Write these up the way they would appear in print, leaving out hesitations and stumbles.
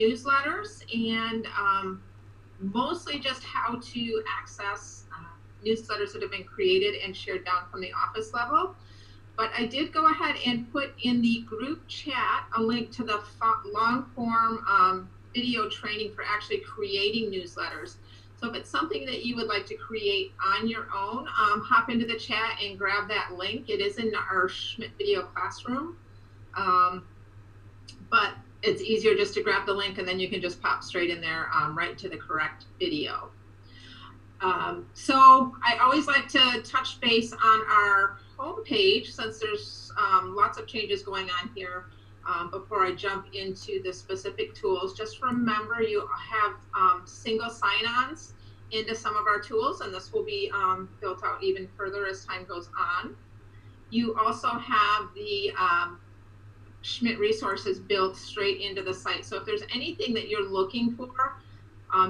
newsletters and mostly just how to access newsletters that have been created and shared down from the office level. But I did go ahead and put in the group chat a link to the long form video training for actually creating newsletters. So if it's something that you would like to create on your own, hop into the chat and grab that link. It is in our Schmidt Video Classroom. But it's easier just to grab the link and then you can just pop straight in there right to the correct video. So I always like to touch base on our homepage since there's lots of changes going on here before I jump into the specific tools. Just remember you have single sign-ons into some of our tools, and this will be built out even further as time goes on. You also have the Schmidt resources built straight into the site. So if there's anything that you're looking for,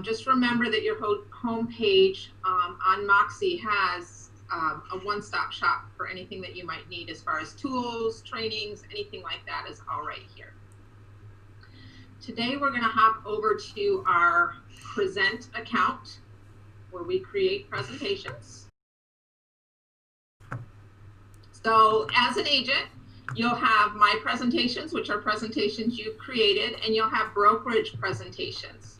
just remember that your home page on Moxi has a one-stop shop for anything that you might need as far as tools, trainings, anything like that is all right here. Today we're going to hop over to our Present account where we create presentations. So as an agent, you'll have My Presentations, which are presentations you've created, and you'll have Brokerage Presentations.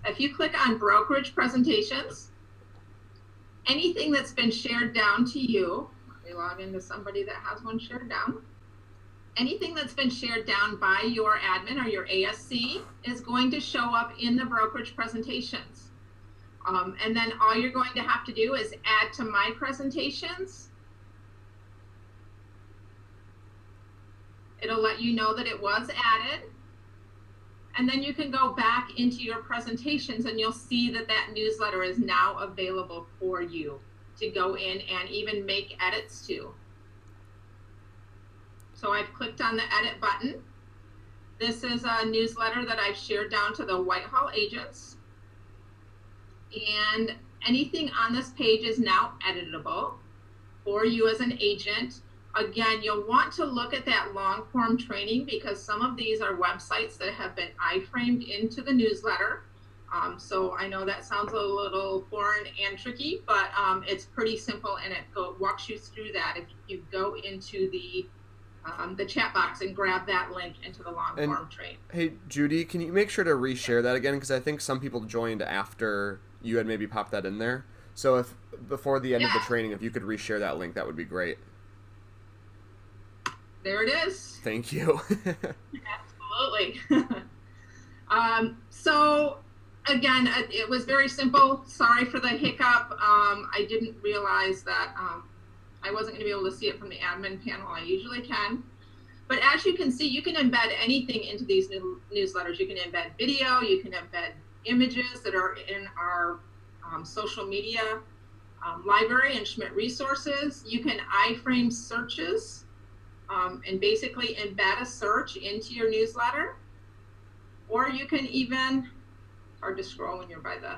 If you click on Brokerage Presentations, anything that's been shared down to you, let me log into somebody that has one shared down. Anything that's been shared down by your admin or your ASC is going to show up in the Brokerage Presentations. And then all you're going to have to do is add to My Presentations. It'll let you know that it was added. And then you can go back into your presentations and you'll see that that newsletter is now available for you to go in and even make edits to. So I've clicked on the edit button. This is a newsletter that I've shared down to the Whitehall agents. And anything on this page is now editable for you as an agent. Again, you'll want to look at that long form training because some of these are websites that have been iframed into the newsletter. So I know that sounds a little foreign and tricky, but it's pretty simple and it walks you through that if you go into the chat box and grab that link into the long form training. Hey, Judy, can you make sure to reshare that again? Because I think some people joined after you had maybe popped that in there. So if before the end of the training, if you could reshare that link, that would be great. There it is. Thank you. Absolutely. So again, it was very simple. Sorry for the hiccup. I didn't realize that I wasn't going to be able to see it from the admin panel. I usually can. But as you can see, you can embed anything into these newsletters. You can embed video. You can embed images that are in our social media library and Schmidt resources. You can iframe searches. And basically embed a search into your newsletter. Or you can even, hard to scroll when you're by the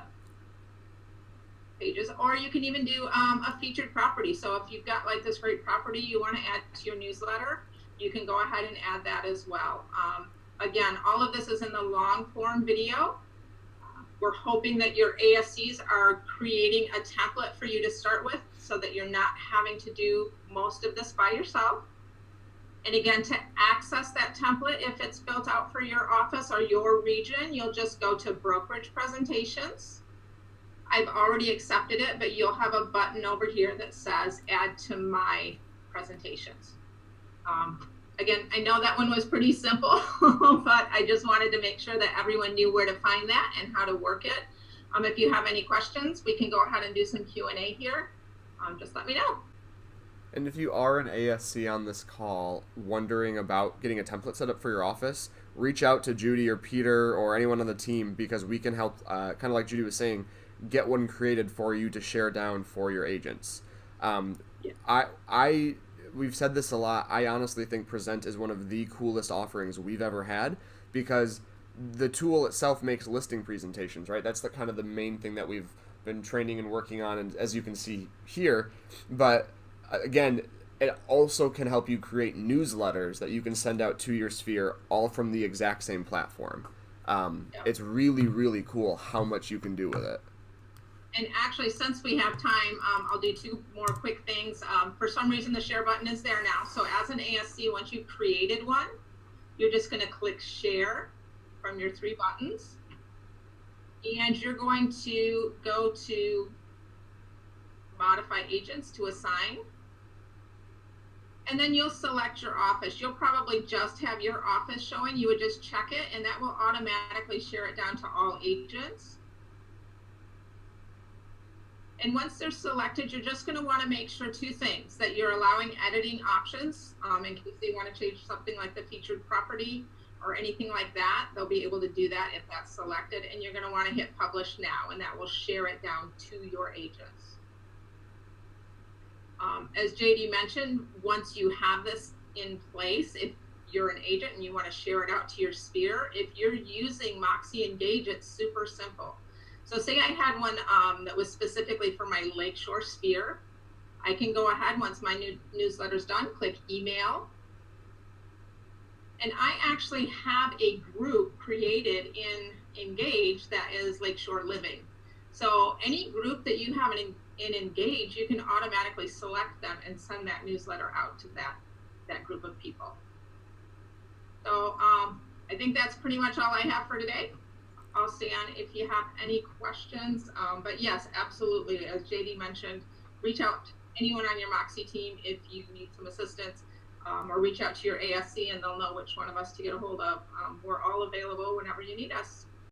pages, or you can even do a featured property. So if you've got like this great property you want to add to your newsletter, you can go ahead and add that as well. Again, all of this is in the long form video. We're hoping that your ASCs are creating a template for you to start with so that you're not having to do most of this by yourself. And again, to access that template, if it's built out for your office or your region, you'll just go to Brokerage Presentations. I've already accepted it, but you'll have a button over here that says Add to My Presentations. Again, I know that one was pretty simple, but I just wanted to make sure that everyone knew where to find that and how to work it. If you have any questions, we can go ahead and do some Q&A here. Just let me know. And if you are an ASC on this call wondering about getting a template set up for your office, reach out to Judy or Peter or anyone on the team because we can help, kind of like Judy was saying, get one created for you to share down for your agents. We've said this a lot. I honestly think Present is one of the coolest offerings we've ever had because the tool itself makes listing presentations, right? That's the kind of the main thing that we've been training and working on, and as you can see here. But again, it also can help you create newsletters that you can send out to your sphere all from the exact same platform. It's really, really cool how much you can do with it. And actually, since we have time, I'll do two more quick things. For some reason, the share button is there now. So as an ASC, once you've created one, you're just going to click share from your three buttons. And you're going to go to modify agents to assign. And then you'll select your office. You'll probably just have your office showing. You would just check it, and that will automatically share it down to all agents. And once they're selected, you're just going to want to make sure two things: that you're allowing editing options in case they want to change something like the featured property or anything like that. They'll be able to do that if that's selected. And you're going to want to hit publish now, and that will share it down to your agents. As JD mentioned, once you have this in place, if you're an agent and you want to share it out to your sphere, if you're using Moxi Engage, it's super simple. So say I had one that was specifically for my Lakeshore sphere. I can go ahead, once my new newsletter's done, click email. And I actually have a group created in Engage that is Lakeshore Living. So any group that you have in Engage, you can automatically select them and send that newsletter out to that group of people. So I think that's pretty much all I have for today. I'll stay on if you have any questions. But yes, absolutely, as JD mentioned, reach out to anyone on your Moxi team if you need some assistance, or reach out to your ASC and they'll know which one of us to get a hold of. We're all available whenever you need us.